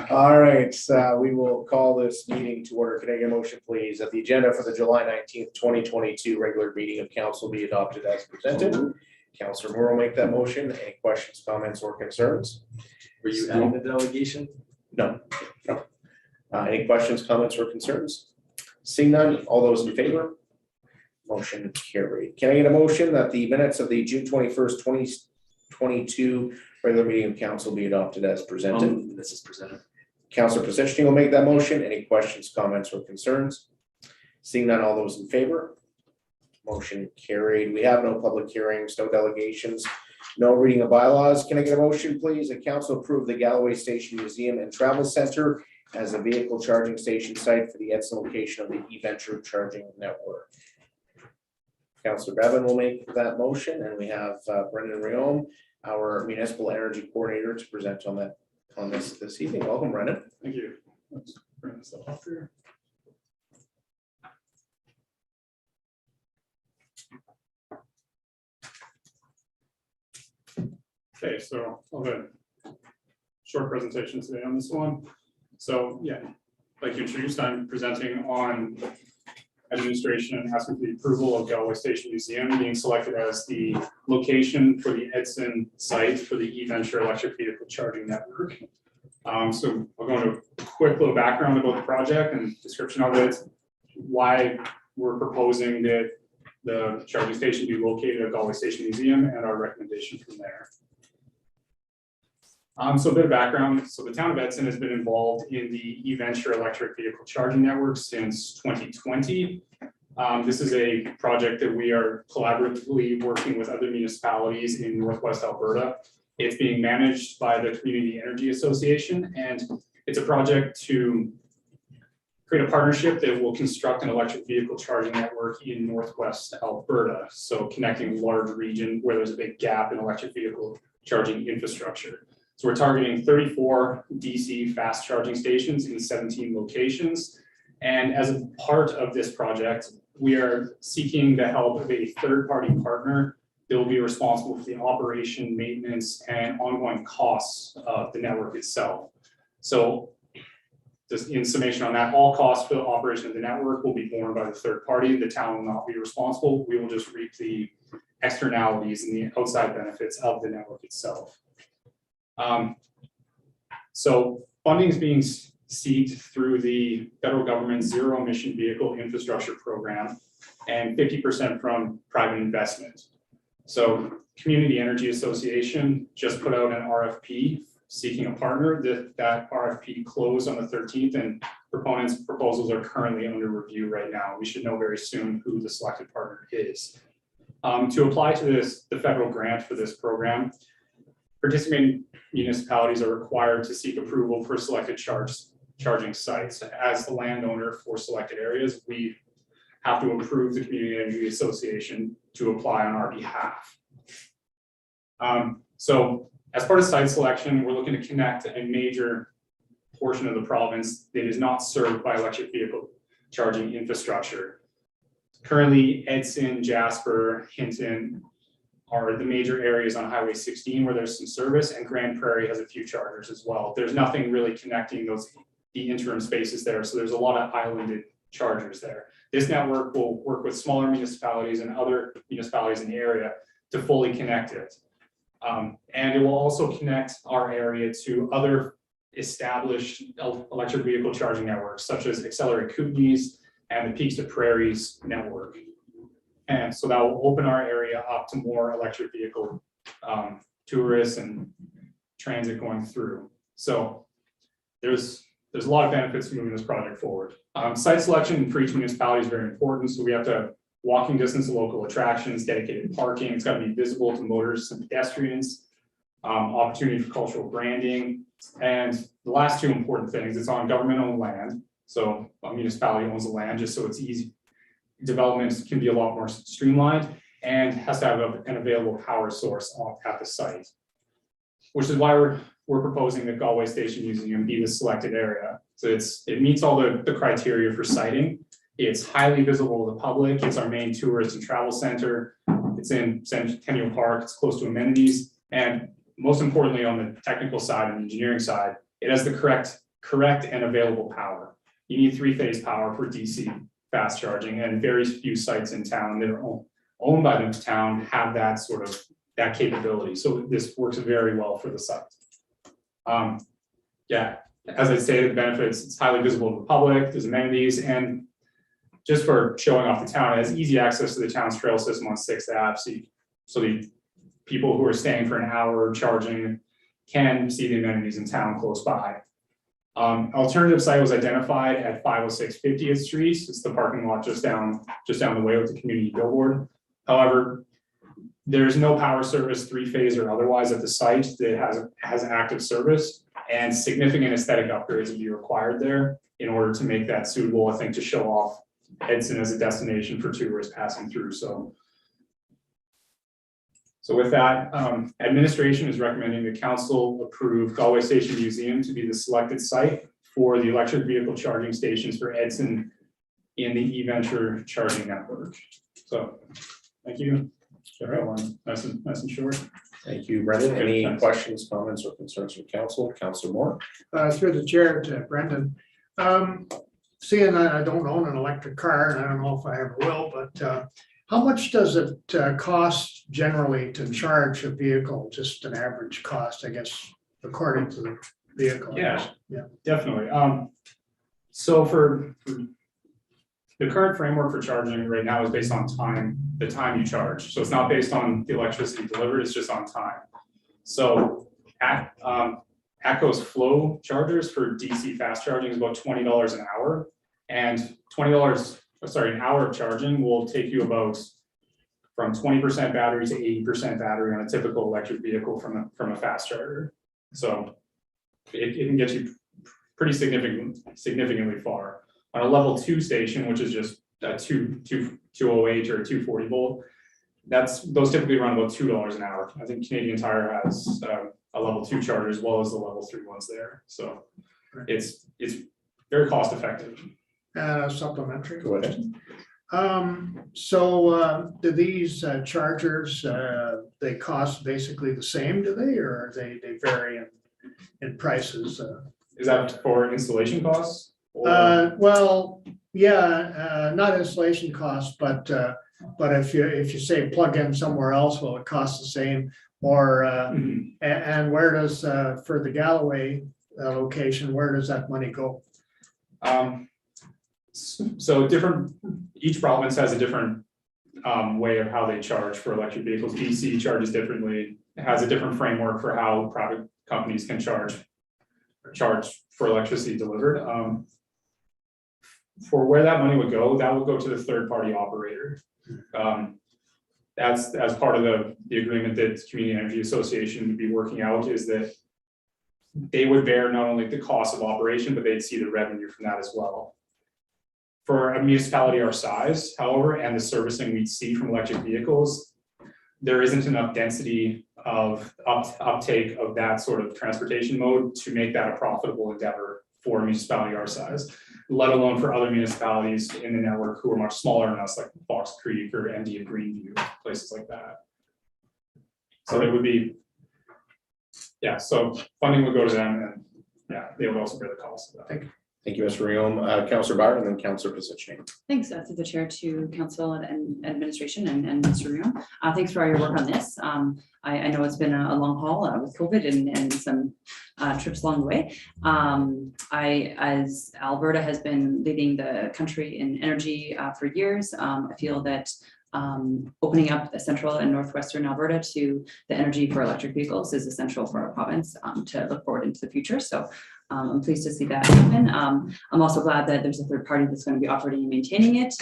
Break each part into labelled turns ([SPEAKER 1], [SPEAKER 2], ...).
[SPEAKER 1] All right, we will call this meeting to order. Can I get a motion, please, that the agenda for the July 19th, 2022 regular meeting of council be adopted as presented? Councilor Moore will make that motion. Any questions, comments, or concerns?
[SPEAKER 2] Were you adding the delegation?
[SPEAKER 1] No. Any questions, comments, or concerns? Seeing none, all those in favor? Motion carried. Can I get a motion that the minutes of the June 21st, 2022 regular meeting of council be adopted as presented?
[SPEAKER 2] This is presented.
[SPEAKER 1] Councilor Provincial will make that motion. Any questions, comments, or concerns? Seeing none, all those in favor? Motion carried. We have no public hearings, no delegations, no reading of bylaws. Can I get a motion, please? The council approve the Galloway Station Museum and Travel Center as a vehicle charging station site for the Edson location of the eVenture charging network. Councilor Bevan will make that motion, and we have Brendan Riom, our municipal energy coordinator, to present on this evening. Welcome, Brendan.
[SPEAKER 3] Thank you. Let's bring this up here. Okay, so I'll have a short presentation today on this one. So yeah, like you introduced, I'm presenting on administration and asking for the approval of Galloway Station Museum being selected as the location for the Edson site for the eVenture electric vehicle charging network. So I'll go into a quick little background about the project and description of it, why we're proposing that the charging station be located at Galloway Station Museum, and our recommendation from there. So a bit of background. So the town of Edson has been involved in the eVenture electric vehicle charging network since 2020. This is a project that we are collaboratively working with other municipalities in Northwest Alberta. It's being managed by the Community Energy Association, and it's a project to create a partnership that will construct an electric vehicle charging network in Northwest Alberta. So connecting a large region where there's a big gap in electric vehicle charging infrastructure. So we're targeting 34 DC fast charging stations in 17 locations. And as a part of this project, we are seeking the help of a third-party partner that will be responsible for the operation, maintenance, and ongoing costs of the network itself. So just in summation on that, all costs for the operation of the network will be borne by the third party. The town will not be responsible. We will just reap the externalities and the outside benefits of the network itself. So funding is being seeked through the federal government zero emission vehicle infrastructure program and 50% from private investment. So Community Energy Association just put out an RFP seeking a partner. That RFP closed on the 13th, and proponents' proposals are currently under review right now. We should know very soon who the selected partner is. To apply to the federal grant for this program, participating municipalities are required to seek approval for selected charging sites. As the landowner for selected areas, we have to approve the Community Energy Association to apply on our behalf. So as part of site selection, we're looking to connect a major portion of the province that is not served by electric vehicle charging infrastructure. Currently, Edson, Jasper, Hinton are the major areas on Highway 16 where there's some service, and Grand Prairie has a few chargers as well. There's nothing really connecting the interim spaces there, so there's a lot of islanded chargers there. This network will work with smaller municipalities and other municipalities in the area to fully connect it. And it will also connect our area to other established electric vehicle charging networks, such as Accelerate Kootenays and the Peaks to Prairies network. And so that will open our area up to more electric vehicle tourists and transit going through. So there's a lot of benefits to moving this project forward. Site selection for each municipality is very important. So we have to have walking distance to local attractions, dedicated parking. It's got to be visible to motorists and pedestrians, opportunity for cultural branding. And the last two important things, it's on government-owned land. So a municipality owns the land just so it's easy. Development can be a lot more streamlined, and has to have an available power source at the site, which is why we're proposing that Galloway Station Museum be the selected area. So it meets all the criteria for siting. It's highly visible to the public. It's our main tourist and travel center. It's in Centennial Park. It's close to amenities, and most importantly, on the technical side and engineering side, it has the correct and available power. You need 3-phase power for DC fast charging, and very few sites in town that are owned by the town have that capability. So this works very well for the site. Yeah, as I stated, the benefits, it's highly visible to the public, there's amenities, and just for showing off the town, it has easy access to the town's trail system on 6th Ave. So the people who are staying for an hour charging can see the amenities in town close by. Alternative site was identified at 506 50th Street. It's the parking lot just down the way with the community billboard. However, there's no power service, 3-phase or otherwise, at the site that has active service, and significant aesthetic upgrades would be required there in order to make that suitable, I think, to show off Edson as a destination for tourists passing through. So with that, administration is recommending the council approve Galway Station Museum to be the selected site for the electric vehicle charging stations for Edson in the eVenture charging network. So, thank you. Everyone, nice and short.
[SPEAKER 1] Thank you, Brendan. Any
[SPEAKER 3] Thanks.
[SPEAKER 1] questions, comments, or concerns from council? Councilor Moore?
[SPEAKER 4] Through the chair to Brendan. Seeing that I don't own an electric car, and I don't know if I ever will, but how much does it cost generally to charge a vehicle? Just an average cost, I guess, according to the vehicle.
[SPEAKER 3] Yeah.
[SPEAKER 4] Yeah.
[SPEAKER 3] Definitely. So for the current framework for charging right now is based on the time you charge. So it's not based on the electricity delivered, it's just on time. So ATCO's flow chargers for DC fast charging is about $20 an hour, and an hour of charging will take you about from 20% battery to 80% battery on a typical electric vehicle from a fast charger. So it can get you pretty significantly far. On a level 2 station, which is just a 208 or a 240 volt, those typically run about $2 an hour. I think Canadian Tire has a level 2 charger as well as the level 3 ones there. So it's very cost effective.
[SPEAKER 4] Supplementary.
[SPEAKER 1] Go ahead.
[SPEAKER 4] Do these chargers, they cost basically the same, do they, or they vary in prices?
[SPEAKER 3] Is that for installation costs?
[SPEAKER 4] Well, yeah, not installation costs, but if you say plug in somewhere else, will it cost the same? Or and where does for the Galloway location, where does that money go?
[SPEAKER 3] So each province has a different way of how they charge for electric vehicles. BC charges differently. It has a different framework for how private companies can charge for electricity delivered. For where that money would go, that would go to the third-party operator. That's as part of the agreement that the Community Energy Association would be working out, is that they would bear not only the cost of operation, but they'd see the revenue from that as well. For a municipality our size, however, and the servicing we see from electric vehicles, there isn't enough density of uptake of that sort of transportation mode to make that a profitable endeavor for a municipality our size, let alone for other municipalities in the network who are much smaller than us, like Fox Creek or MD and Greenview, places like that. So there would be, so funding would go to them, and they would also bear the cost of that.
[SPEAKER 1] Thank you, Mr. Riom. Councilor Byer, and then Councilor Positioning.
[SPEAKER 5] Thanks, through the chair to council and administration and Mr. Riom. Thanks for all your work on this. I know it's been a long haul with COVID and some trips along the way. As Alberta has been leading the country in energy for years, I feel that opening up the central and northwestern Alberta to the energy for electric vehicles is essential for our province to look forward into the future. So I'm pleased to see that happen. I'm also glad that there's a third party that's going to be operating and maintaining it.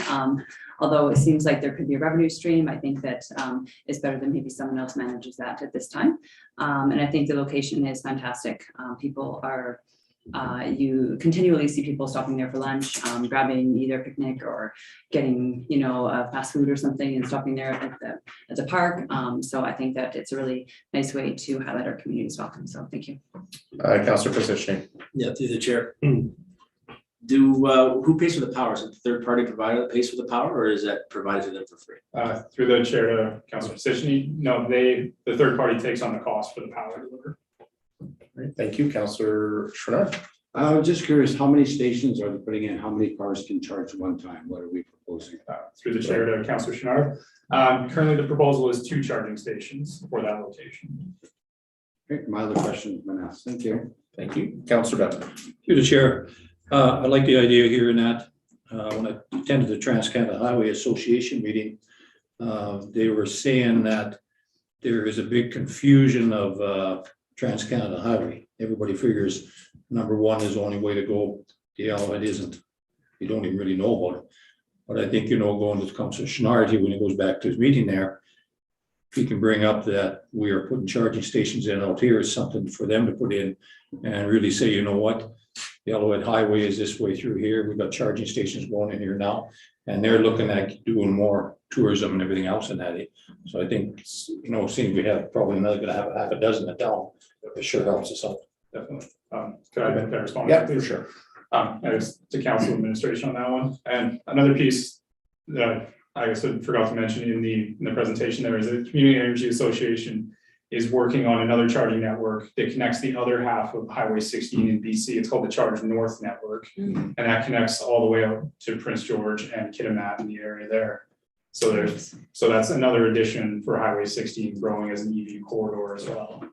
[SPEAKER 5] Although it seems like there could be a revenue stream, I think that it's better than maybe someone else manages that at this time. And I think the location is fantastic. People are, you continually see people stopping there for lunch, grabbing either a picnic or getting, fast food or something and stopping there at the park. So I think that it's a really nice way to highlight our community's welcome. So thank you.
[SPEAKER 1] Councilor Positioning.
[SPEAKER 2] Yeah, through the chair. Who pays for the power? Is it the third party provider that pays for the power, or is that provided to them for free?
[SPEAKER 3] Through the chair to Councilor Positioning, no, the third party takes on the cost for the power delivered.
[SPEAKER 1] right, thank you, Councillor Shriner.
[SPEAKER 6] I was just curious, how many stations are they putting in? How many cars can charge one time? What are we proposing?
[SPEAKER 3] Through the chair to Councillor Chenard. Currently, the proposal is 2 charging stations for that location.
[SPEAKER 6] Okay, my other question has been asked. Thank you.
[SPEAKER 1] Thank you, Councillor Bevan.
[SPEAKER 7] Through the chair, I like the idea here in that, when I attended the Trans-Canada Highway Association meeting, they were saying that there is a big confusion of Trans-Canada Highway. Everybody figures number 1 is the only way to go. It isn't. You don't even really know about it. But I think, going to Councillor Schnard here, when he goes back to his meeting there, if he can bring up that we are putting charging stations in out here, is something for them to put in and really say, you know what? The Yellowhead Highway is this way through here. We've got charging stations going in here now. And they're looking at doing more tourism and everything else in that. So I think, seeing we have probably another gonna have a half a dozen at town, it sure helps us out.
[SPEAKER 3] Definitely. Could I respond?
[SPEAKER 1] Yeah, for sure.
[SPEAKER 3] As to council administration on that one. And another piece that I guess I forgot to mention in the presentation there is that the Community Energy Association is working on another charging network that connects the other half of Highway 16 in BC. It's called the Charge North Network. And that connects all the way out to Prince George and Kitimat in the area there. So that's another addition for Highway 16 growing as an EV corridor as well.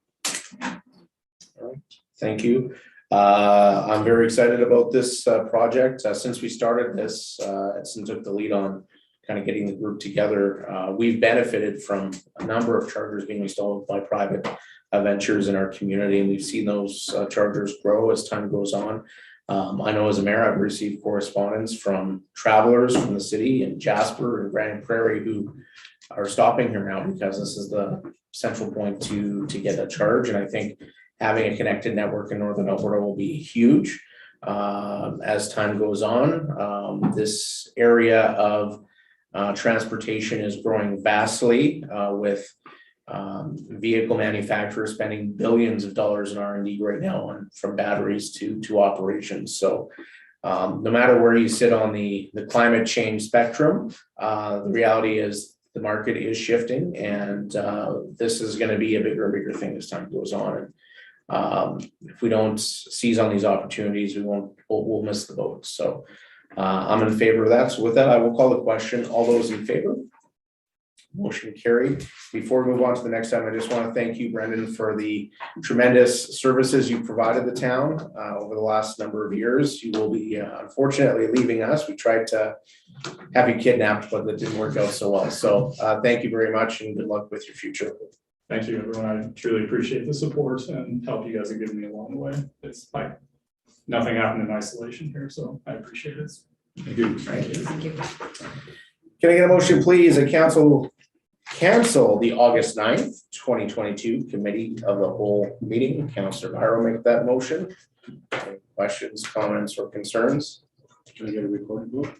[SPEAKER 1] All right, thank you. I'm very excited about this project. Since we started this, Edson took the lead on kind of getting the group together. We've benefited from a number of chargers being installed by private ventures in our community, and we've seen those chargers grow as time goes on. I know as a mayor, I've received correspondence from travelers from the city in Jasper and Grand Prairie who are stopping here now because this is the central point to get a charge. And I think having a connected network in Northern Alberta will be huge as time goes on. This area of transportation is growing vastly with vehicle manufacturers spending billions of dollars in R&D right now on from batteries to operations. So no matter where you sit on the climate change spectrum, the reality is the market is shifting, and this is going to be a bigger and bigger thing as time goes on. And if we don't seize on these opportunities, we'll miss the boat. So I'm in favor of that. So with that, I will call the question. All those in favor? Motion carried. Before we move on to the next item, I just want to thank you, Brendan, for the tremendous services you provided the town over the last number of years. You will be unfortunately leaving us. We tried to have you kidnapped, but that didn't work out so well. So thank you very much, and good luck with your future.
[SPEAKER 3] Thank you, everyone. I truly appreciate the support and help you guys have given me along the way. It's like nothing happened in isolation here, so I appreciate it.
[SPEAKER 7] Thank you.
[SPEAKER 5] Thank you.
[SPEAKER 1] Can I get a motion, please? A council cancel the August 9th, 2022 committee of the whole meeting. Councillor Byro make that motion. Any questions, comments, or concerns?
[SPEAKER 6] Can I get a recorded vote?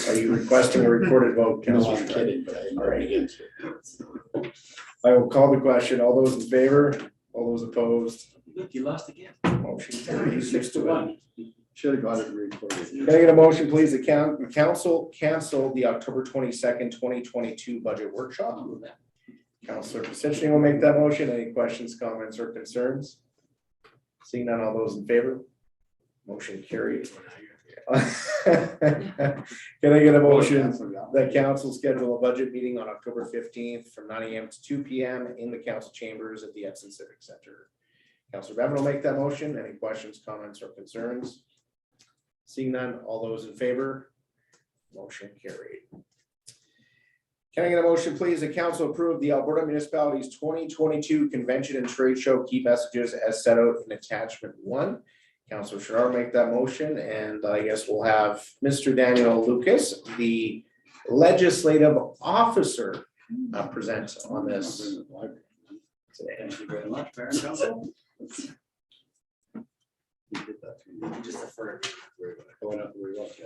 [SPEAKER 1] Are you requesting a recorded vote,
[SPEAKER 6] No,
[SPEAKER 1] Councillor?
[SPEAKER 6] I'm kidding, but I'm
[SPEAKER 1] All right.
[SPEAKER 6] against it.
[SPEAKER 1] I will call the question. All those in favor? All those opposed?
[SPEAKER 2] Look, you lost again.
[SPEAKER 1] Motion carries 6-1.
[SPEAKER 6] Should have got it recorded.
[SPEAKER 1] Can I get a motion, please? The council cancel the October 22nd, 2022 budget workshop. Councillor Pacicci will make that motion. Any questions, comments, or concerns? Seeing none, all those in favor? Motion carried. Can I get a motion that council schedule a budget meeting on October 15th from 9 AM to 2 PM in the council chambers at the Edson Civic Center? Councillor Bevan will make that motion. Any questions, comments, or concerns? Seeing none, all those in favor? Motion carried. Can I get a motion, please? The council approve the Alberta Municipalities 2022 Convention and Trade Show key messages as set out in attachment 1. Councillor Sherrard make that motion, and I guess we'll have Mr. Daniel Lucas, the legislative officer, present on this today.
[SPEAKER 6] Thank you very much, Mayor and Council.
[SPEAKER 2] Just defer.
[SPEAKER 6] Going up where we want to.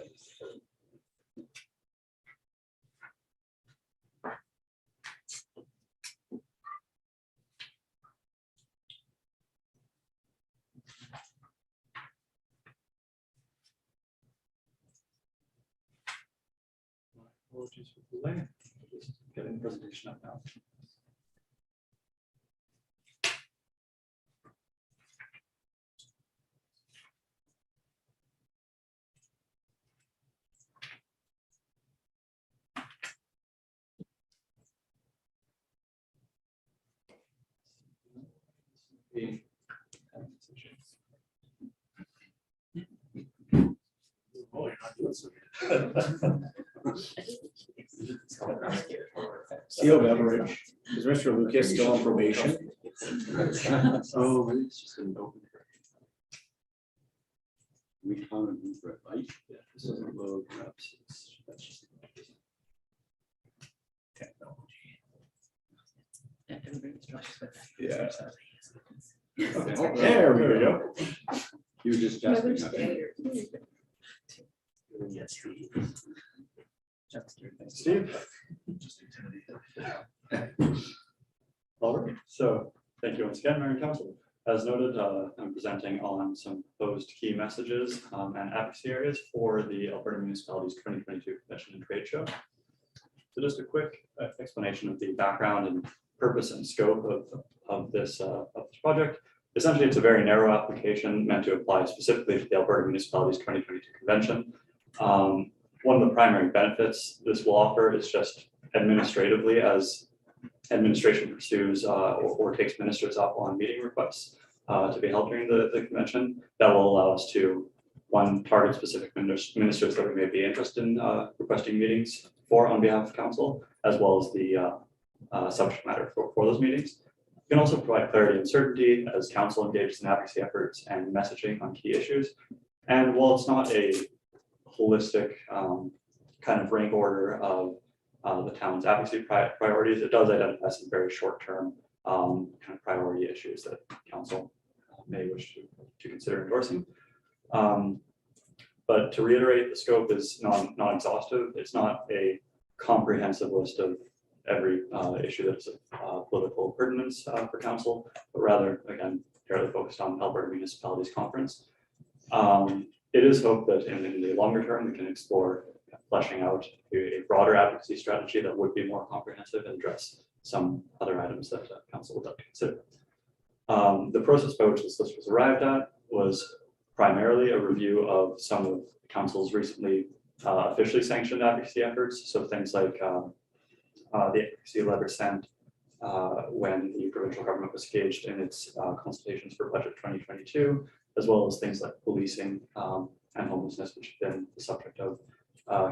[SPEAKER 3] Apologies for the delay. Just getting the presentation up now.
[SPEAKER 1] Oh, you're not doing so good. CO beverage, is Mr. Lucas still on probation?
[SPEAKER 6] Oh, it's just an open. We count it in red light.
[SPEAKER 2] Yeah, this doesn't load up. That's just.
[SPEAKER 1] Yeah.
[SPEAKER 2] Okay.
[SPEAKER 1] There we go.
[SPEAKER 6] You were just guessing. Nothing.
[SPEAKER 1] Steve?
[SPEAKER 8] All right, so thank you once again, Mayor and Council. As noted, I'm presenting on some proposed key messages and advocacy areas for the Alberta Municipalities 2022 Convention and Trade Show. So just a quick explanation of the background and purpose and scope of this project. Essentially, it's a very narrow application meant to apply specifically to the Alberta Municipalities 2022 Convention. One of the primary benefits this will offer is just administratively, as administration pursues or takes ministers up on meeting requests to be held during the convention. That will allow us to, one, target specific ministers that we may be interested in requesting meetings for on behalf of council, as well as the subject matter for those meetings. We can also provide clarity and certainty as council engages in advocacy efforts and messaging on key issues. And while it's not a holistic kind of rank order of the town's advocacy priorities, it does identify some very short-term kind of priority issues that council may wish to consider endorsing. But to reiterate, the scope is non-exhaustive. It's not a comprehensive list of every issue that's of political pertinence for council, but rather, again, fairly focused on Alberta Municipalities Conference. It is hoped that in the longer term, we can explore fleshing out a broader advocacy strategy that would be more comprehensive and address some other items that council would like to consider. The process by which this list was arrived at was primarily a review of some of council's recently officially sanctioned advocacy efforts. So things like the advocacy letter sent when the provincial government was engaged in its consultations for budget 2022, as well as things like policing and homelessness, which have been the subject of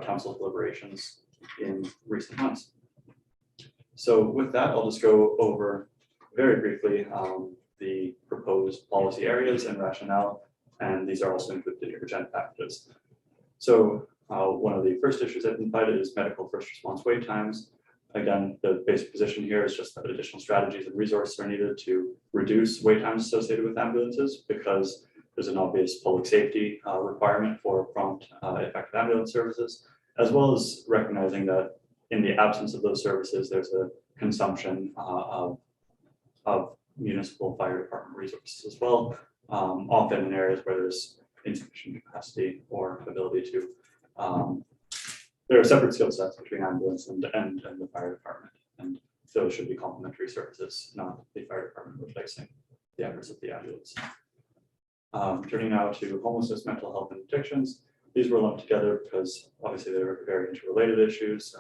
[SPEAKER 8] council deliberations in recent months. So with that, I'll just go over very briefly the proposed policy areas and rationale, and these are also included in your agenda packages. So one of the first issues identified is medical first response wait times. Again, the basic position here is just that additional strategies and resources are needed to reduce wait times associated with ambulances, because there's an obvious public safety requirement for prompt, effective ambulance services, as well as recognizing that in the absence of those services, there's a consumption of municipal fire department resources as well, often in areas where there's insufficient capacity or ability to. There are separate skill sets between ambulance and the fire department, and those should be complementary services, not the fire department replacing the efforts of the ambulance. Turning now to homelessness, mental health, and addictions. These were lumped together because obviously they're very interrelated issues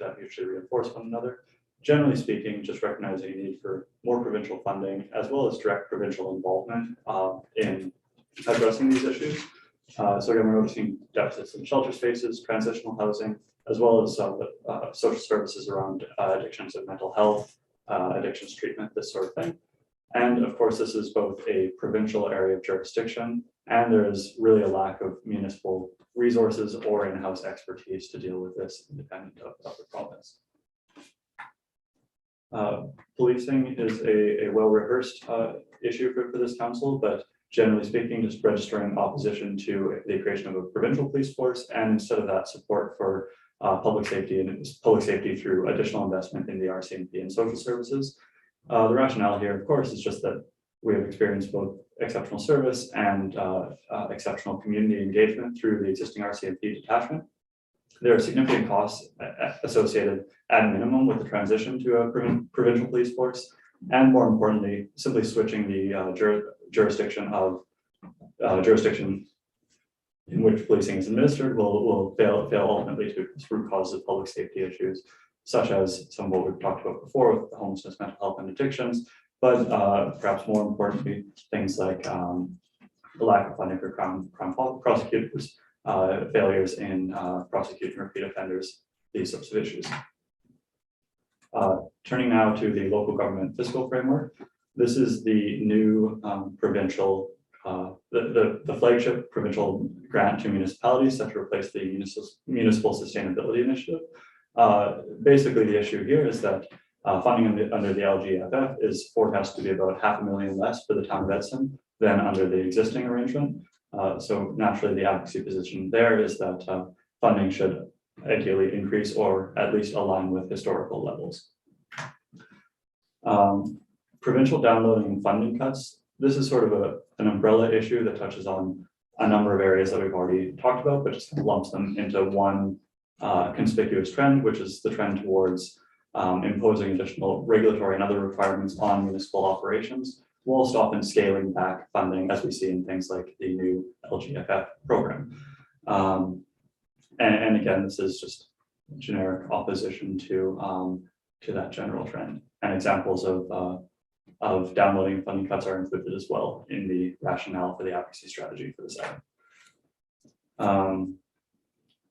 [SPEAKER 8] that mutually reinforce one another. Generally speaking, just recognizing a need for more provincial funding as well as direct provincial involvement in addressing these issues. So again, we're noticing deficits in shelter spaces, transitional housing, as well as social services around addictions and mental health, addictions treatment, this sort of thing. And of course, this is both a provincial area of jurisdiction, and there is really a lack of municipal resources or in-house expertise to deal with this independent of the province. Policing is a well-rehearsed issue for this council, but generally speaking, just registering opposition to the creation of a provincial police force, and instead of that, support for public safety through additional investment in the RCMP and social services. The rationale here, of course, is just that we have experienced both exceptional service and exceptional community engagement through the existing RCMP detachment. There are significant costs associated at a minimum with the transition to a provincial police force, and more importantly, simply switching the jurisdiction in which policing is administered will fail ultimately to its root causes of public safety issues, such as some of what we've talked about before with the homelessness, mental health, and addictions, But perhaps more importantly, things like the lack of funding for crown prosecutors, failures in prosecuting repeat offenders, these sorts of issues. Turning now to the local government fiscal framework. This is the new provincial, the flagship provincial grant to municipalities set to replace the municipal sustainability initiative. Basically, the issue here is that funding under the LGFF is forecast to be about $500,000 less for the town of Edson than under the existing arrangement. So naturally, the advocacy position there is that funding should ideally increase or at least align with historical levels. Provincial downloading and funding cuts. This is sort of an umbrella issue that touches on a number of areas that we've already talked about, but just kind of lumps them into one conspicuous trend, which is the trend towards imposing additional regulatory and other requirements on municipal operations, whilst often scaling back funding, as we see in things like the new LGFF program. And again, this is just generic opposition to that general trend. And examples of downloading and funding cuts are included as well in the rationale for the advocacy strategy for this item.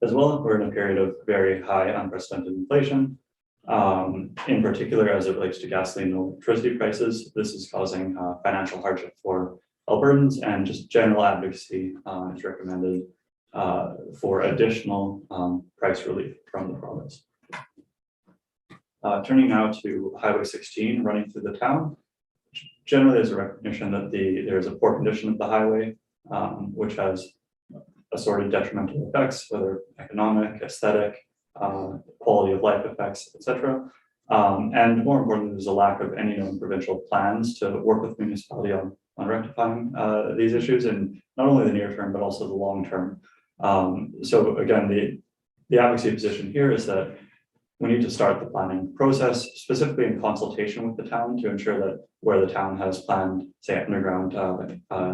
[SPEAKER 8] As well, we're in a period of very high unprecedented inflation. In particular, as it relates to gasoline and electricity prices, this is causing financial hardship for Albertans, and just general advocacy is recommended for additional price relief from the province. Turning now to Highway 16 running through the town. Generally, there's a recognition that there's a poor condition of the highway, which has assorted detrimental effects, whether economic, aesthetic, quality of life effects, etc. And more importantly, there's a lack of any known provincial plans to work with municipality on rectifying these issues in not only the near term, but also the long term. So again, the advocacy position here is that we need to start the planning process, specifically in consultation with the town, to ensure that where the town has planned, say, underground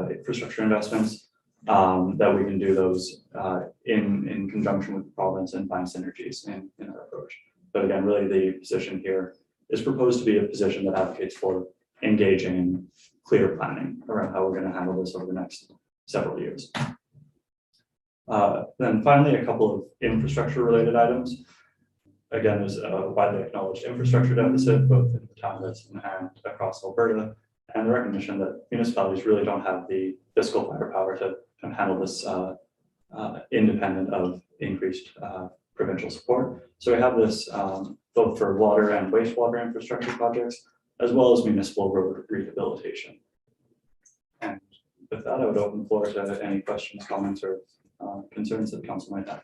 [SPEAKER 8] infrastructure investments, that we can do those in conjunction with the province and find synergies in our approach. But again, really the position here is proposed to be a position that advocates for engaging in clear planning around how we're going to handle this over the next several years. Then finally, a couple of infrastructure related items. Again, there's a widely acknowledged infrastructure deficit, both in the town of Edson and across Alberta, and the recognition that municipalities really don't have the fiscal firepower to handle this independent of increased provincial support. So we have this both for water and wastewater infrastructure projects, as well as municipal road rehabilitation. And with that, I would open the floor to any questions, comments, or concerns that the council might have.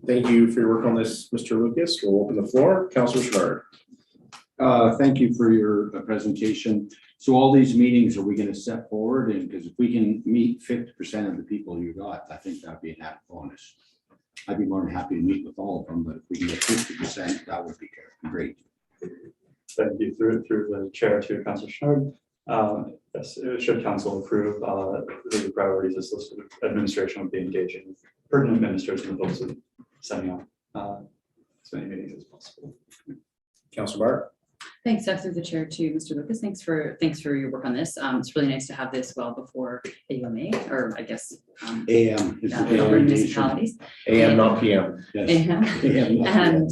[SPEAKER 1] Thank you for your work on this, Mr. Lucas. We'll open the floor. Councilor Sharp.
[SPEAKER 6] Thank you for your presentation. So all these meetings, are we going to set forward? And because if we can meet 50% of the people you got, I think that'd be an added bonus. I'd be more than happy to meet with all of them, but if we can get 50%, that would be great.
[SPEAKER 8] Thank you. Through the chair to Councilor Schnard. Yes, should council approve the priorities as listed, administration would be engaging with pertinent ministers in the hopes of setting up as many meetings as possible.
[SPEAKER 1] Councilor Bart.
[SPEAKER 5] Thanks, through the chair to Mr. Lucas. Thanks for your work on this. It's really nice to have this well before AUMA, or I guess
[SPEAKER 6] AM is the
[SPEAKER 5] municipalities.
[SPEAKER 1] AM, not PM.
[SPEAKER 6] Yes.
[SPEAKER 5] AM. And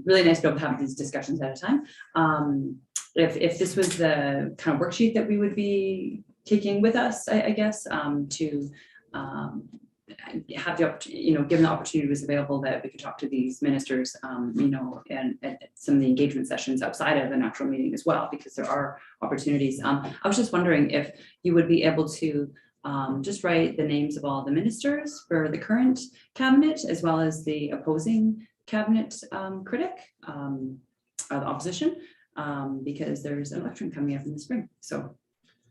[SPEAKER 5] really nice to be able to have these discussions at a time. If this was the kind of worksheet that we would be taking with us, I guess, to have the given the opportunity was available, that we could talk to these ministers, and some of the engagement sessions outside of an actual meeting as well, because there are opportunities. I was just wondering if you would be able to just write the names of all the ministers for the current cabinet, as well as the opposing cabinet critic, or the opposition, because there's an election coming up in the spring. So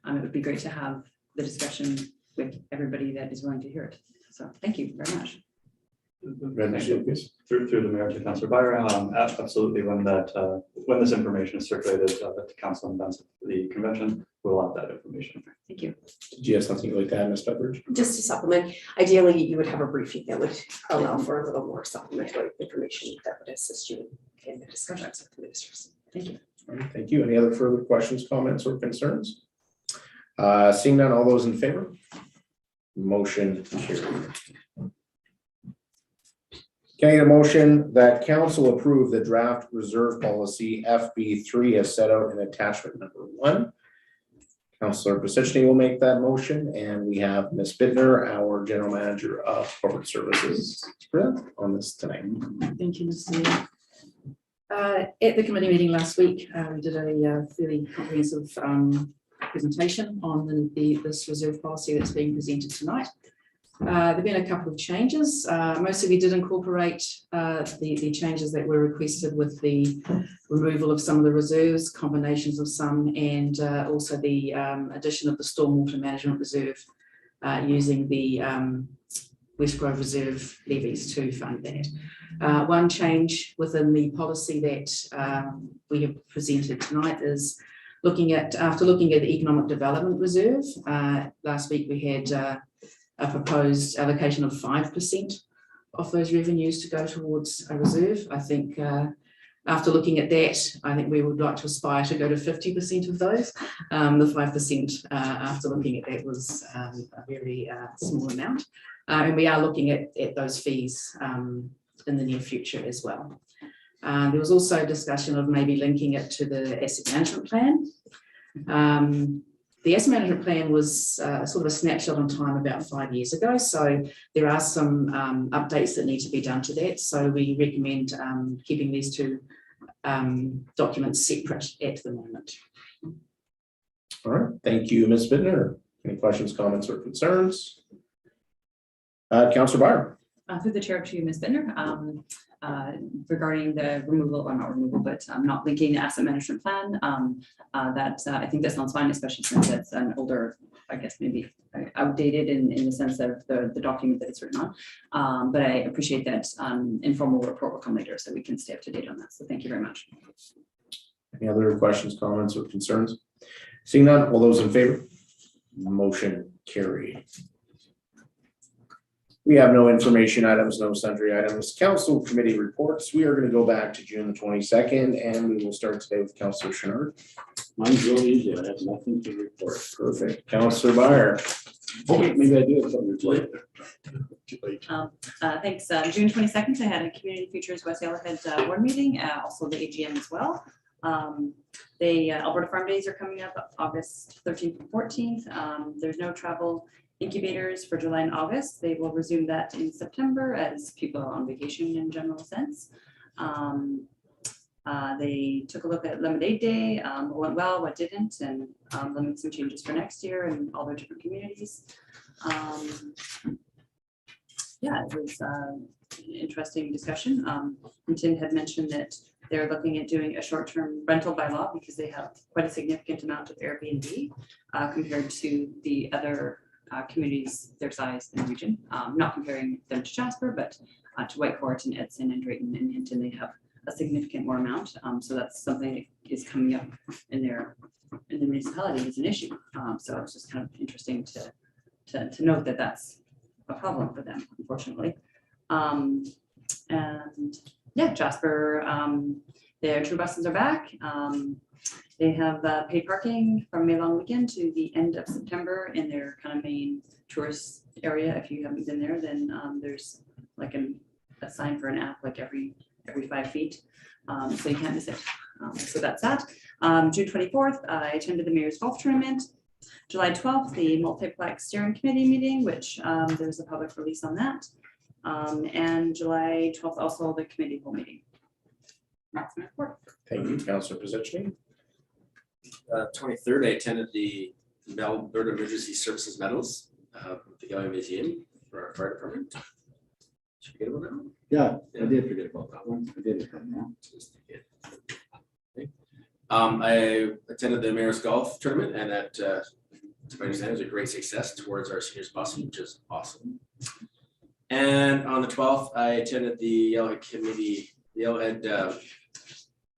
[SPEAKER 5] it would be great to have the discussion with everybody that is willing to hear it. So thank you very much.
[SPEAKER 8] Through the mayor to Councilor Byron, absolutely. When this information is circulated to council and advance of the convention, we'll have that information.
[SPEAKER 5] Thank you.
[SPEAKER 1] Did you have something you'd like to add, Ms. Pepperidge?
[SPEAKER 9] Just to supplement, ideally you would have a briefing that would allow for a little more supplementary information that would assist you in the discussions with the ministers.
[SPEAKER 5] Thank you.
[SPEAKER 1] All right, thank you. Any other further questions, comments, or concerns? Seeing none, all those in favor? Motion carried. Can I get a motion that council approve the draft reserve policy FB3 as set out in attachment number 1? Councillor Pacichney will make that motion, and we have Ms. Bittner, our General Manager of Corporate Services, on this tonight.
[SPEAKER 10] Thank you, Mr. Mayor. At the committee meeting last week, we did a fairly comprehensive presentation on this reserve policy that's being presented tonight. There have been a couple of changes. Most of you did incorporate the changes that were requested with the removal of some of the reserves, combinations of some, and also the addition of the stormwater management reserve using the West Grove Reserve levies to fund that. One change within the policy that we have presented tonight is after looking at the Economic Development Reserve. Last week we had a proposed allocation of 5% of those revenues to go towards a reserve. I think after looking at that, I think we would like to aspire to go to 50% of those. The 5% after looking at that was a very small amount. And we are looking at those fees in the near future as well. There was also discussion of maybe linking it to the asset management plan. The asset management plan was sort of a snapshot in time about 5 years ago. So there are some updates that need to be done to that. So we recommend keeping these two documents separate at the moment.
[SPEAKER 1] All right, thank you, Ms. Bittner. Any questions, comments, or concerns? Councillor Byer.
[SPEAKER 5] Through the chair to Ms. Bittner, regarding the removal, or not removal, but not linking the asset management plan, I think that sounds fine, especially since it's an older, I guess maybe outdated in the sense of the document that it's written on. But I appreciate that informal report will come later so we can stay up to date on that. So thank you very much.
[SPEAKER 1] Any other questions, comments, or concerns? Seeing none, all those in favor? Motion carried. We have no information items, no sundry items. Council committee reports. We are going to go back to June the 22nd, and we will start today with Councillor Chenard.
[SPEAKER 6] Mine's really easy. I have nothing to report.
[SPEAKER 1] Perfect. Councillor Byer.
[SPEAKER 6] Oh, wait, maybe I do have something to later.
[SPEAKER 5] Thanks. June 22nd, I had a Community Futures West Yellowhead board meeting, also the AGM as well. The Alberta Farm Days are coming up August 13th and 14th. There's no travel incubators for July and August. They will resume that in September as people are on vacation in general sense. They took a look at Lemonade Day, what went well, what didn't, and limited some changes for next year in all their different communities. Yeah, it was an interesting discussion. Tim had mentioned that they're looking at doing a short-term rental bylaw because they have quite a significant amount of Airbnb compared to the other communities their size in the region. Not comparing them to Jasper, but to Whitecourt and Edson and Drayton and Hinton, they have a significant more amount. So that's something that is coming up in the municipality as an issue. So it's just kind of interesting to note that that's a problem for them, unfortunately. And yeah, Jasper, their tour buses are back. They have paid parking from May long weekend to the end of September in their kind of main tourist area. If you haven't been there, then there's like a sign for an app like every 5 feet. So you can't miss it. So that's that. June 24th, I attended the Mayor's Golf Tournament. July 12th, the Multiplex Steering Committee meeting, which there's a public release on that. And July 12th, also the committee whole meeting. That's my report.
[SPEAKER 1] Thank you, Councillor Pacichney.
[SPEAKER 2] 23rd, I attended the Alberta Emergency Services Medals at the Galway Museum for our fire department. Did you forget about that one?
[SPEAKER 6] Yeah, I did forget about that one. I did it.
[SPEAKER 2] Okay. I attended the Mayor's Golf Tournament, and that, to my understanding, was a great success towards our seniors possible, which is awesome. And on the 12th, I attended the Yellowhead Committee, the Yellowhead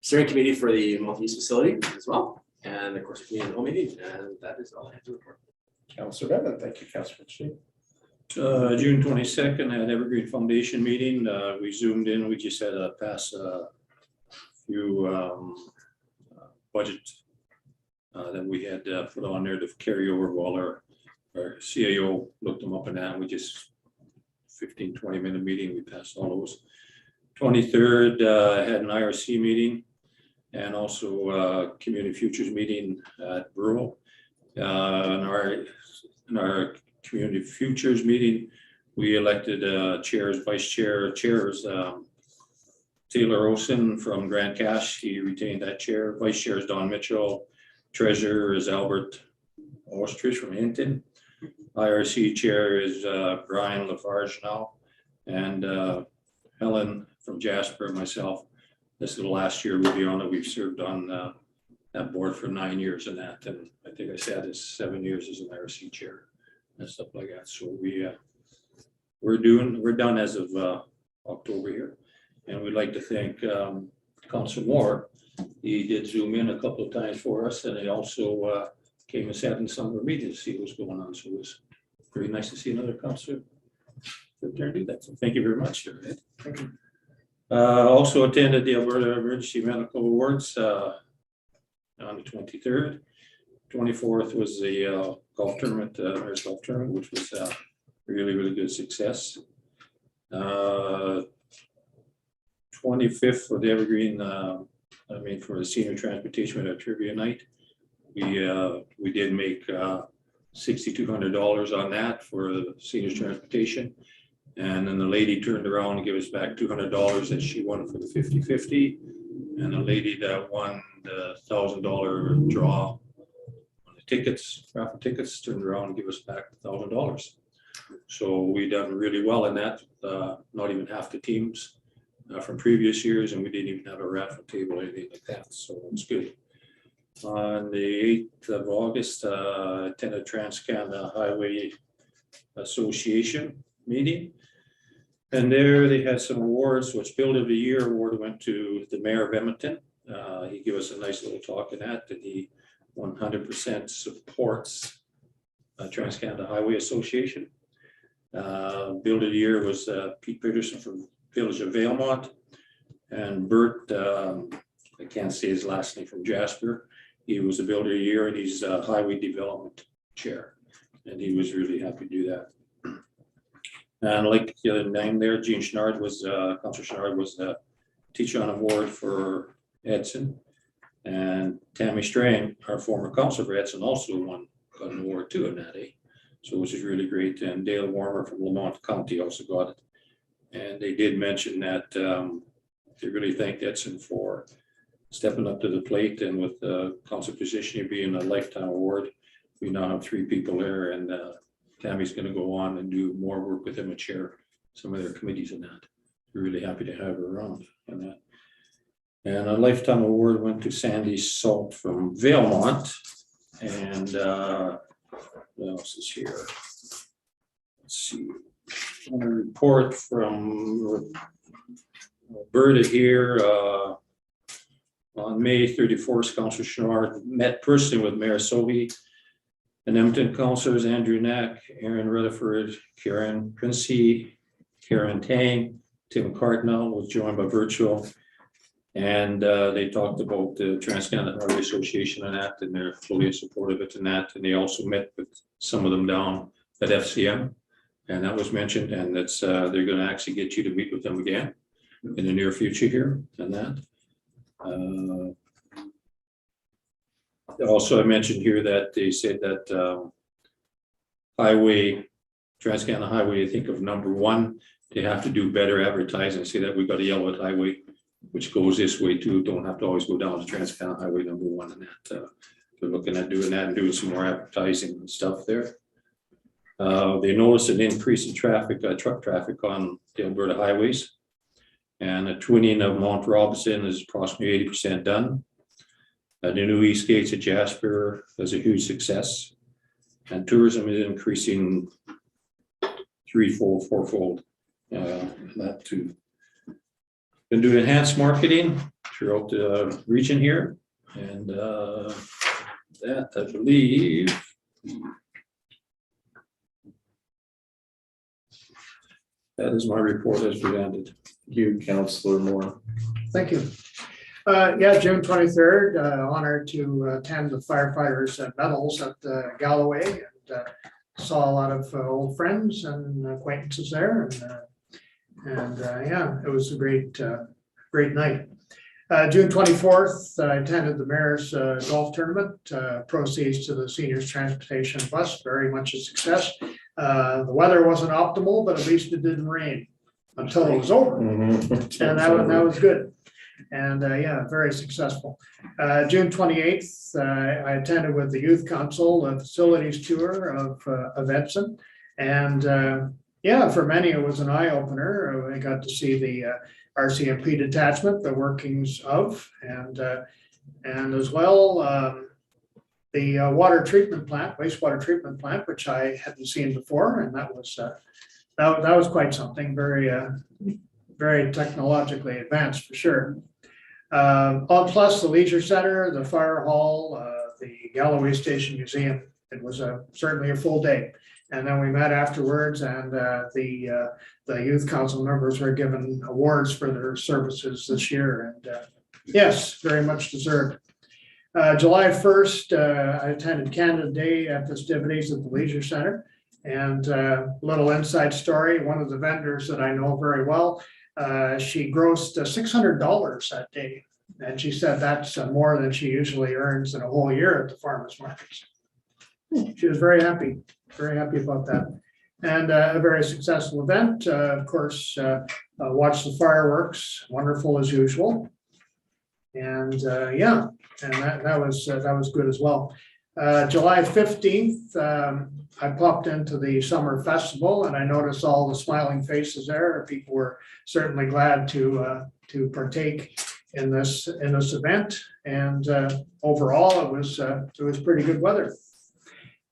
[SPEAKER 2] Steering Committee for the multi-use facility as well. And of course, the community home meeting, and that is all I have to report.
[SPEAKER 1] Councillor Bevin. Thank you, Councillor Pacichney.
[SPEAKER 7] June 22nd, I had Evergreen Foundation meeting. We zoomed in. We just had to pass a few budget that we had put on there to carry over while our CAO looked them up and down. We just 15-20 minute meeting. We passed all those. 23rd, had an IRC meeting and also community futures meeting at rural. In our community futures meeting, we elected chairs, vice chair, chairs. Taylor Olson from Grand Cache, he retained that chair. Vice chair is Don Mitchell. Treasurer is Albert Ostrich from Hinton. IRC chair is Brian Lafarge now. And Helen from Jasper, myself. This is the last year we'll be on it. We've served on that board for 9 years and that. And I think I sat as 7 years as an IRC chair and stuff like that. So we're done as of October here. And we'd like to thank Councilor Moore. He did zoom in a couple of times for us, and he also came and sat in some of our meetings to see what's going on. So it was very nice to see another councilor sit there and do that. So thank you very much, Ed.
[SPEAKER 4] Thank you.
[SPEAKER 7] Also attended the Alberta Emergency Medical Awards on the 23rd. 24th was the golf tournament, Mayor's Golf Tournament, which was really, really good success. 25th for the Evergreen, for the senior transportation at trivia night. We did make $6,200 on that for the seniors transportation. And then the lady turned around and gave us back $200 that she won for the 50-50. And the lady that won the $1,000 draw on the tickets, raffle tickets, turned around and gave us back $1,000. So we done really well in that, not even half the teams from previous years, and we didn't even have a raffle table or anything like that, so it's good. On the 8th of August, attended Trans-Canada Highway Association meeting, and there they had some awards, which Build of the Year award went to the Mayor of Edmonton. He gave us a nice little talk in that he 100% supports Trans-Canada Highway Association. Build of the Year was Pete Peterson from Village of Valemont, and Bert, I can't say his last name, from Jasper. He was the Builder of the Year, and he's Highway Development Chair, and he was really happy to do that. And like the other name there, Gene Schnard was, Councilor Schnard was the Teacher on Award for Edson, and Tammy Strain, our former councilor for Edson, also got an award too in that, so which is really great. And Dale Warmer from Lamont County also got it. And they did mention that they really thanked Edson for stepping up to the plate, and with the council position being a lifetime award, we now have 3 people there, and Tammy's going to go on and do more work with them and chair some of their committees and that. We're really happy to have her around on that. And a lifetime award went to Sandy Salt from Valemont, and what else is here? Let's see. A report from Roberta here. On May 31st, Councilor Schnard met personally with Mayor Sobey and Edmonton councilors Andrew Knack, Aaron Rutherford, Karen Princey, Karen Tang, Tim Cartnell was joined by virtual. And they talked about the Trans-Canada Highway Association and that, and they're fully supportive of it and that. And they also met with some of them down at FCM. And that was mentioned, and that's they're going to actually get you to meet with them again in the near future here and that. Also, I mentioned here that they said that highway, Trans-Canada Highway, I think of #1, they have to do better advertising. See that we've got a yellow highway, which goes this way too. Don't have to always go down to Trans-Canada Highway #1 and that. They're looking at doing that and doing some more advertising and stuff there. They noticed an increase in traffic, truck traffic on the Alberta highways. And the twinning of Mount Robinson is approximately 80% done. The new east gates at Jasper is a huge success. And tourism is increasing 3-fold, 4-fold. That too. Been doing enhanced marketing throughout the region here. And that, I believe, that is my report as presented.
[SPEAKER 1] Thank you, Councilor Moore.
[SPEAKER 4] Thank you. Yeah, June 23rd, honored to attend the firefighters medals at Galloway, and saw a lot of old friends and acquaintances there, and yeah, it was a great night. June 24th, I attended the mayor's golf tournament, proceeds to the seniors transportation bus, very much a success. The weather wasn't optimal, but at least it didn't rain until it was over, and that was good. And yeah, very successful. June 28th, I attended with the Youth Council a facilities tour of Edson. And yeah, for many, it was an eye opener. I got to see the RCMP detachment, the workings of, and as well, the water treatment plant, wastewater treatment plant, which I hadn't seen before. And that was quite something, very technologically advanced for sure. Plus the leisure center, the fire hall, the Galloway Station Museum. It was certainly a full day. And then we met afterwards, and the youth council members were given awards for their services this year. And yes, very much deserved. July 1st, I attended Canada Day festivities at the leisure center. And little inside story, one of the vendors that I know very well, she grossed $600 that day. And she said that's more than she usually earns in a whole year at the farmers markets. She was very happy about that. And a very successful event. Of course, watched the fireworks, wonderful as usual. And yeah, and that was good as well. July 15th, I popped into the summer festival, and I noticed all the smiling faces there. People were certainly glad to partake in this event, and overall it was pretty good weather.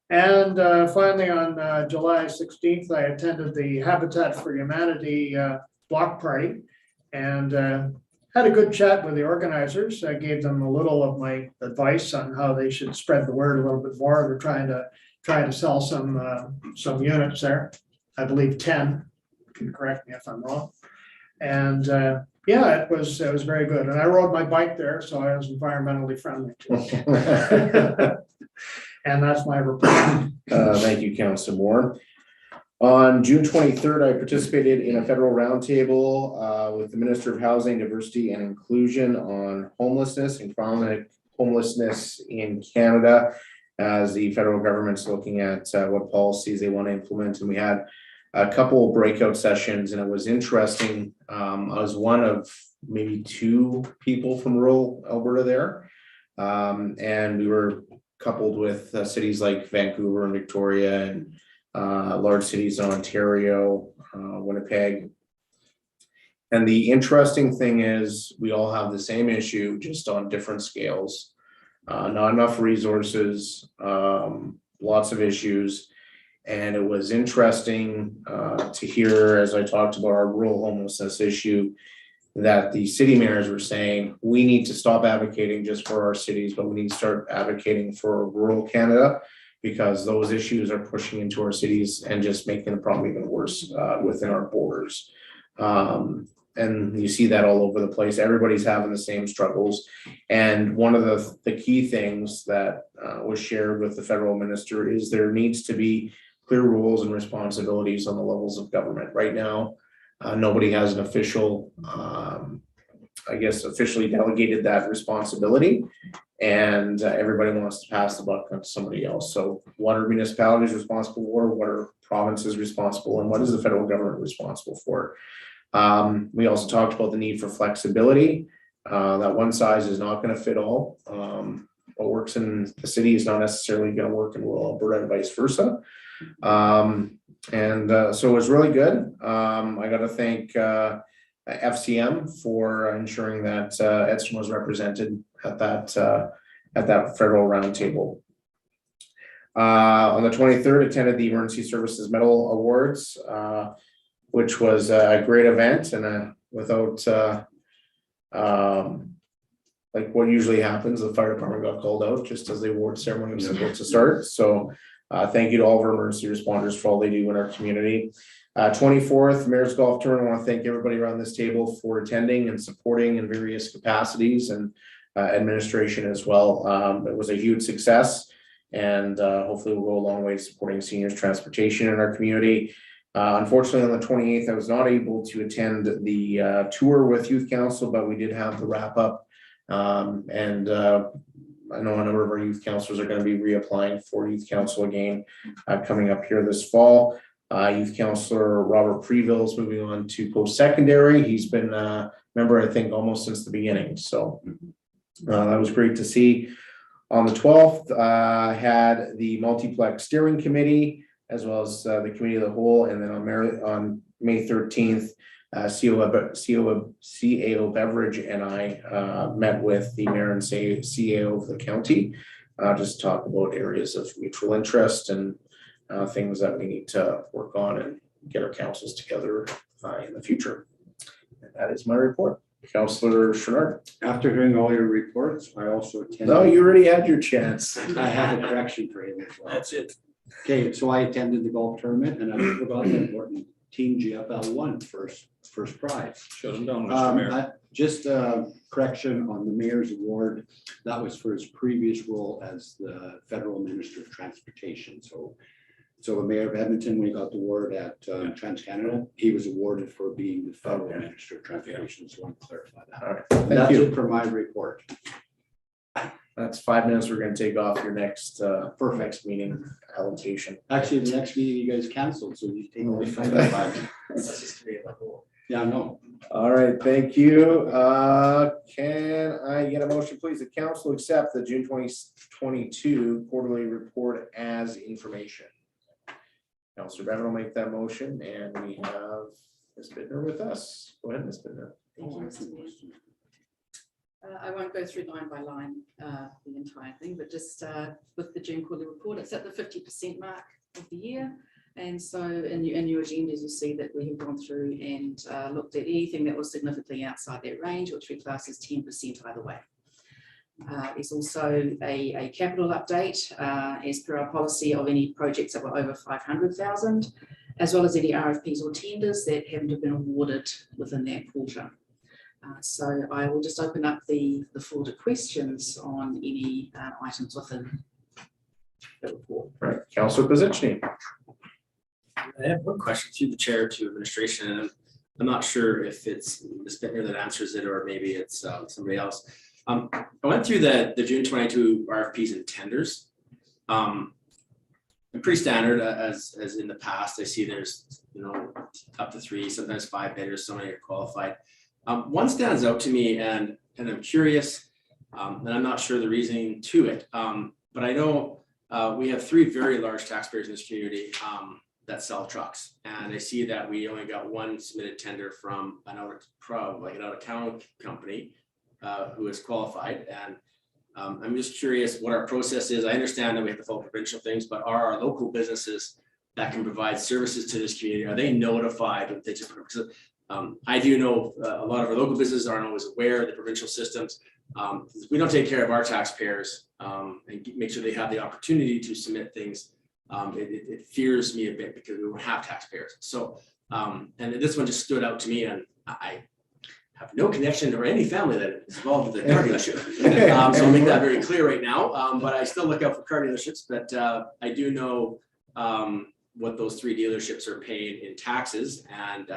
[SPEAKER 4] And finally, on July 16th, I attended the Habitat for Humanity block party, and had a good chat with the organizers. I gave them a little of my advice on how they should spread the word a little bit more. They're trying to sell some units there. I believe 10. You can correct me if I'm wrong. And yeah, it was very good. And I rode my bike there, so I was environmentally friendly too. And that's my report.
[SPEAKER 1] Thank you, Councilor Moore. On June 23rd, I participated in a federal roundtable with the Minister of Housing, Diversity and Inclusion on homelessness and chronic homelessness in Canada, as the federal government's looking at what policies they want to implement. And we had a couple of breakout sessions, and it was interesting. I was one of maybe 2 people from rural Alberta there. And we were coupled with cities like Vancouver and Victoria, and large cities in Ontario, Winnipeg. And the interesting thing is we all have the same issue, just on different scales. Not enough resources, lots of issues. And it was interesting to hear, as I talked about our rural homelessness issue, that the city mayors were saying, we need to stop advocating just for our cities, but we need to start advocating for rural Canada, because those issues are pushing into our cities and just making the problem even worse within our borders. And you see that all over the place. Everybody's having the same struggles. And one of the key things that was shared with the federal minister is there needs to be clear rules and responsibilities on the levels of government. Right now, nobody has an official, officially delegated that responsibility, and everybody wants to pass the buck on to somebody else. So what are municipalities responsible for? What are provinces responsible? And what is the federal government responsible for? We also talked about the need for flexibility, that one size is not going to fit all. What works in the city is not necessarily going to work in rural Alberta, and vice versa. So it was really good. I got to thank FCM for ensuring that Edson was represented at that federal roundtable. On the 23rd, attended the Emergency Services Medal Awards, which was a great event, and without like what usually happens, the fire department got called out just as the award ceremony was supposed to start. So Thank you to all of our emergency responders for all they do in our community. 24th, Mayor's Golf Tournament. I want to thank everybody around this table for attending and supporting in various capacities, and administration as well. It was a huge success, and hopefully we'll go a long way supporting seniors transportation in our community. Unfortunately, on the 28th, I was not able to attend the tour with Youth Council, but we did have the wrap up. I know a number of our youth councilors are going to be reapplying for Youth Council again coming up here this fall. Youth Councilor Robert Preville is moving on to post-secondary. He's been a member, I think, almost since the beginning. So that was great to see. On the 12th, had the multiplex steering committee as well as the committee of the whole, and then on May 13th, CAO Beverage and I met with the mayor and CAO of the county, just talk about areas of mutual interest and things that we need to work on and get our councils together in the future. And that is my report. Councillor Chouinard.
[SPEAKER 6] After hearing all your reports, I also attended.
[SPEAKER 1] No, you already had your chance.
[SPEAKER 6] I have a correction for you as well.
[SPEAKER 2] That's it.
[SPEAKER 6] Okay, so I attended the golf tournament and I forgot the important Team GFL won first prize.
[SPEAKER 7] Shut them down, Mr. Mayor.
[SPEAKER 6] Just a correction on the mayor's award. That was for his previous role as the federal minister of transportation. So the mayor of Edmonton, when he got the award at TransCanada, he was awarded for being the federal minister of transportation. So I want to clarify that.
[SPEAKER 1] All right,
[SPEAKER 6] And
[SPEAKER 1] thank
[SPEAKER 6] that's
[SPEAKER 1] you.
[SPEAKER 6] it for my report.
[SPEAKER 1] That's 5 minutes. We're going to take off your next next meeting allocation.
[SPEAKER 6] Actually, the next meeting you guys canceled, so you take only 5. Yeah, I know.
[SPEAKER 1] All right, thank you. Can I get a motion, please? The council accept the June 2022 quarterly report as information. Councilor Bevan will make that motion, and we have Ms. Bittner with us. Go ahead, Ms. Bittner.
[SPEAKER 10] Thank you, Mr. Mayor. I won't go through line by line the entire thing, but just with the June quarterly report, it's at the 50% mark of the year. And so in your agendas, you see that we have gone through and looked at anything that was significantly outside that range, which we class as 10% either way. There's also a capital update as per our policy of any projects that were over 500,000, as well as any RFPs or tenders that haven't been awarded within that quarter. So I will just open up the floor to questions on any items within the report.
[SPEAKER 1] Right, Councilor Kozichny.
[SPEAKER 2] I have one question through the chair to administration, and I'm not sure if it's Ms. Bittner that answers it or maybe it's somebody else. I went through the June 22 RFPs and tenders. Pretty standard as in the past. I see there's up to 3, sometimes 5 bidders. So many are qualified. One stands out to me, and I'm curious, and I'm not sure the reasoning to it. But I know we have 3 very large taxpayers in this community that sell trucks, and I see that we only got 1 submitted tender from an out-of-town company who is qualified. And I'm just curious what our process is. I understand that we have to follow provincial things, but are our local businesses that can provide services to this community, are they notified of things? Because I do know a lot of our local businesses aren't always aware of the provincial systems. We don't take care of our taxpayers and make sure they have the opportunity to submit things. It fears me a bit because we don't have taxpayers. So, and this one just stood out to me, and I have no connection or any family that is involved with the car dealership. So I'll make that very clear right now. But I still look out for car dealerships. But I do know what those 3 dealerships are paying in taxes, and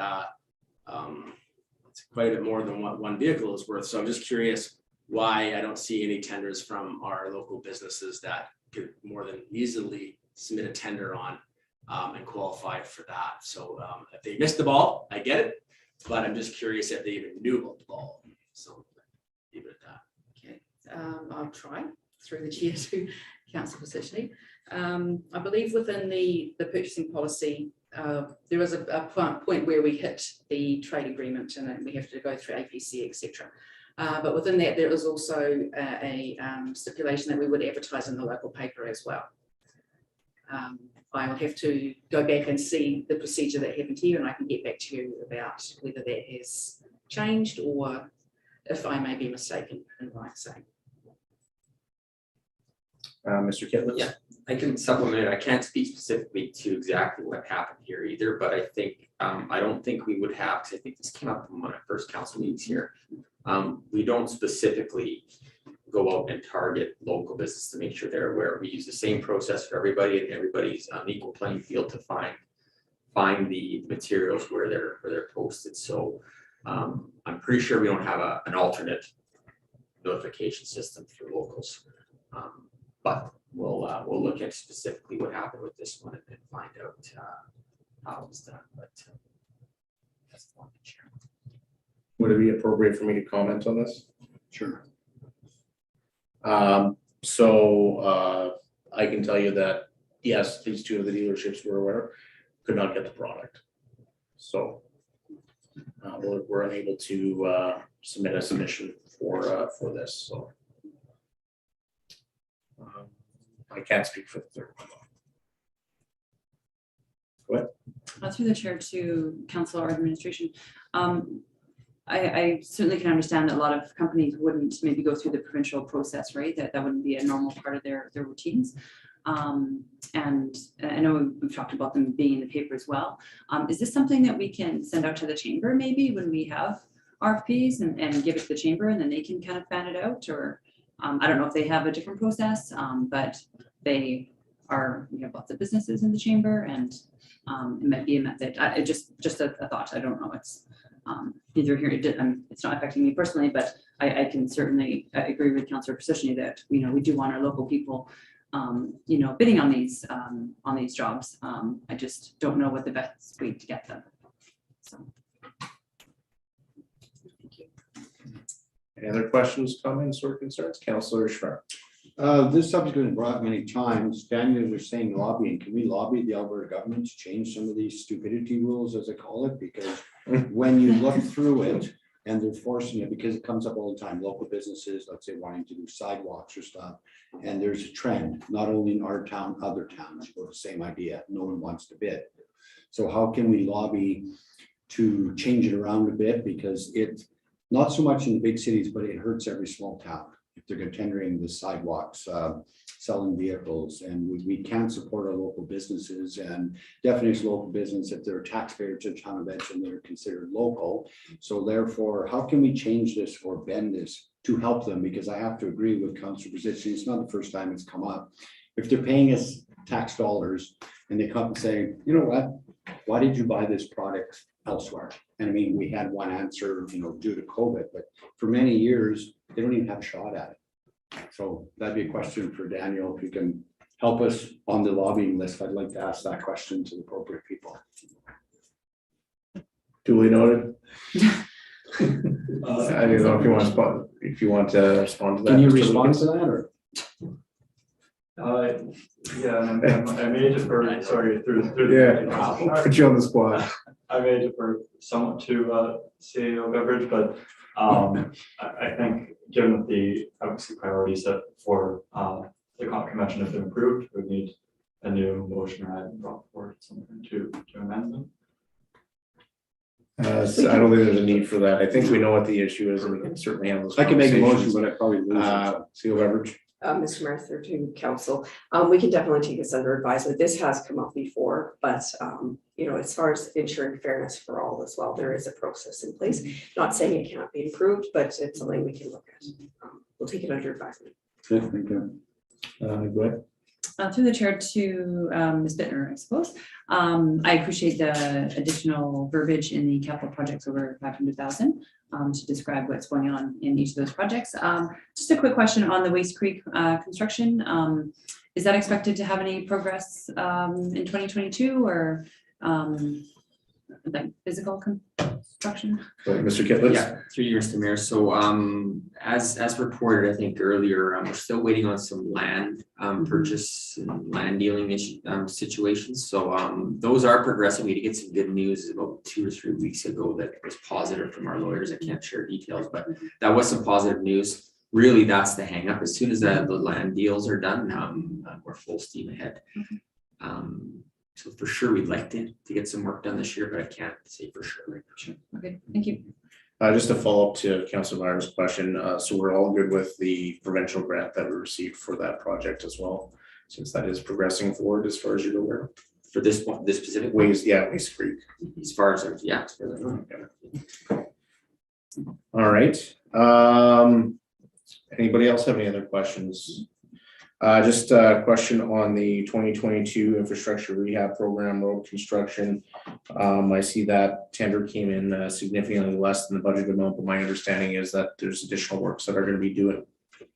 [SPEAKER 2] it's quite a bit more than what 1 vehicle is worth. So I'm just curious why I don't see any tenders from our local businesses that could more than easily submit a tender on and qualify for that. So if they missed the ball, I get it, but I'm just curious if they even knew about the ball. So leave it at that.
[SPEAKER 10] Okay, I'll try through the chair to Councillor Kozichny. I believe within the purchasing policy, there is a point where we hit the trade agreement and we have to go through APC, etc. But within that, there is also a stipulation that we would advertise in the local paper as well. I will have to go back and see the procedure that happened here, and I can get back to you about whether that has changed or if I may be mistaken in what I'm saying.
[SPEAKER 1] Mr. Kitless?
[SPEAKER 11] Yeah. I can supplement it. I can't speak specifically to exactly what happened here either, but I think, I don't think we would have, because I think this came up in one of my first council meetings here. We don't specifically go out and target local business to make sure they're aware. We use the same process for everybody, and everybody's on equal playing field to find the materials where they're posted. So I'm pretty sure we don't have an alternate notification system for locals. But we'll look at specifically what happened with this one and find out how it was done. But that's the one to share.
[SPEAKER 1] Would it be appropriate for me to comment on this?
[SPEAKER 6] Sure.
[SPEAKER 1] So I can tell you that, yes, these two of the dealerships were aware, could not get the product. So we're unable to submit a submission for this, so. I can't speak for the third one. Go ahead.
[SPEAKER 5] Through the chair to council or administration. I certainly can understand that a lot of companies wouldn't maybe go through the provincial process, right? That wouldn't be a normal part of their routines. And I know we've talked about them being in the paper as well. Is this something that we can send out to the chamber maybe when we have RFPs and give it to the chamber and then they can kind of fan it out? Or I don't know if they have a different process, but we have lots of businesses in the chamber, and it might be a method. Just a thought. I don't know. It's neither here. It's not affecting me personally, but I can certainly agree with Councillor Precision that we do want our local people, bidding on these jobs. I just don't know what the best way to get them. So.
[SPEAKER 1] Any other questions, comments, or concerns? Councillor Schreiber.
[SPEAKER 6] This subject has been brought up many times. Daniel was saying lobbying. Can we lobby the Alberta government to change some of these stupidity rules, as I call it? Because when you look through it and they're forcing it, because it comes up all the time, local businesses, let's say wanting to do sidewalks or stuff. And there's a trend, not only in our town, other towns, or the same idea. No one wants to bid. So how can we lobby to change it around a bit? Because it's not so much in the big cities, but it hurts every small town. If they're tendering the sidewalks, selling vehicles, and we can't support our local businesses, and definitely as local business, if they're taxpayers to the town of Edson, they're considered local. So therefore, how can we change this or bend this to help them? Because I have to agree with Councillor Position. It's not the first time it's come up. If they're paying us tax dollars and they come and say, you know what, why did you buy this product elsewhere? And I mean, we had one answer, due to COVID, but for many years, they don't even have a shot at it. So that'd be a question for Daniel, if you can help us on the lobbying list. I'd like to ask that question to the appropriate people.
[SPEAKER 1] Duly noted. I don't know if you want to respond to that.
[SPEAKER 6] Can you
[SPEAKER 1] Mr.
[SPEAKER 6] respond
[SPEAKER 1] Lucas?
[SPEAKER 6] to that, or?
[SPEAKER 8] Yeah, I may defer, sorry, through.
[SPEAKER 1] Yeah, put you on the spot.
[SPEAKER 8] I may defer somewhat to CAO Beveridge, but I think given that the obviously priorities set for the convention have been approved, we need a new motion or item brought forward something to amend them.
[SPEAKER 1] So I don't think there's a need for that. I think we know what the issue is, and we can certainly have those.
[SPEAKER 6] I can make a motion,
[SPEAKER 1] conversations.
[SPEAKER 6] but I probably lose it.
[SPEAKER 1] Seal Beveridge.
[SPEAKER 9] Mr. Mayor, through to council, we can definitely take this under advisement. This has come up before, but as far as ensuring fairness for all as well, there is a process in place. Not saying it cannot be improved, but it's something we can look at. We'll take it under advisement.
[SPEAKER 6] Yeah, thank you.
[SPEAKER 1] Go ahead.
[SPEAKER 5] Through the chair to Ms. Bittner, I suppose. I appreciate the additional verbiage in the capital projects over 500,000 to describe what's going on in each of those projects. Just a quick question on the Waste Creek construction. Is that expected to have any progress in 2022 or like physical construction?
[SPEAKER 1] Mr. Kitless.
[SPEAKER 11] Yeah, through you, Mr. Mayor. So as reported, I think earlier, we're still waiting on some land purchase and land dealing issue situations. So those are progressing. We did get some good news about 2 or 3 weeks ago that was positive from our lawyers. I can't share details, but that was some positive news. Really, that's the hang up. As soon as the land deals are done, we're full steam ahead. So for sure, we'd like to get some work done this year, but I can't say for sure right now.
[SPEAKER 5] Sure. Okay, thank you.
[SPEAKER 1] Just to follow up to Councilor Myers' question, so we're all good with the provincial grant that we received for that project as well, since that is progressing forward as far as you're aware.
[SPEAKER 11] For this one, this specific way,
[SPEAKER 1] Waste Creek.
[SPEAKER 11] as far as, yeah. it's really-
[SPEAKER 1] All right. Anybody else have any other questions? Just a question on the 2022 infrastructure rehab program, road construction. I see that tender came in significantly less than the budget amount, but my understanding is that there's additional works that are gonna be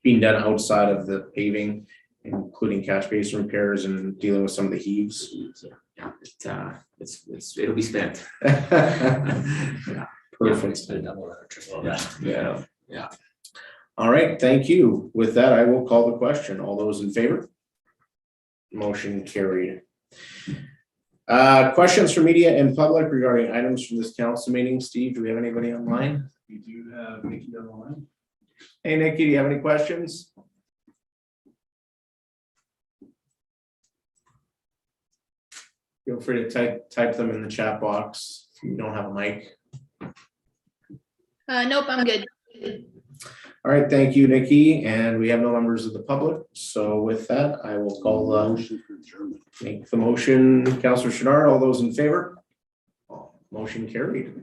[SPEAKER 1] being done outside of the paving, including catch basin repairs and dealing with some of the heaves.
[SPEAKER 11] Yeah, it'll be spent.
[SPEAKER 1] Perfect.
[SPEAKER 11] Yeah.
[SPEAKER 1] Yeah. All right, thank you. With that, I will call the question. All those in favor? Motion carried. Questions from media and public regarding items from this council meeting. Steve, do we have anybody online?
[SPEAKER 12] We do have Nikki online.
[SPEAKER 1] Hey, Nikki, do you have any questions? Feel free to type them in the chat box if you don't have a mic.
[SPEAKER 13] Nope, I'm good.
[SPEAKER 1] All right, thank you, Nikki. And we have no members of the public. So with that, I will call
[SPEAKER 6] Motion for adjournment.
[SPEAKER 1] make the motion. Councilor Chouinard, all those in favor? Motion carried.